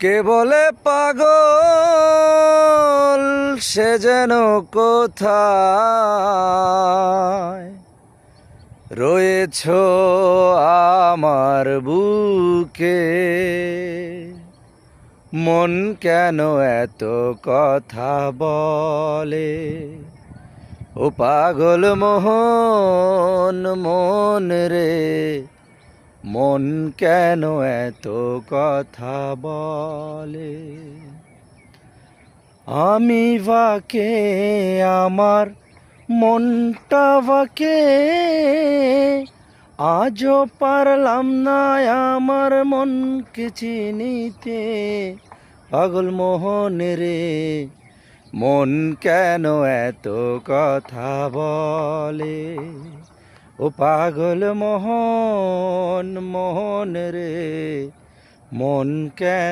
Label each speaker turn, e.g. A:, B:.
A: কে বলে পাগল সে যেন কোথায় রয়েছ আমার বুকে। মন কেন এত কথা বলে, ও পাগল মোহন মন রে, মন কেন এত কথা বলে। আমি বাকে আমার মনটা বাকে, আজও পারলাম না আমার মনকে চিনিতে। পাগল মোহন রে, মন কেন এত কথা বলে, ও পাগল মোহন মোহন রে, মন কেন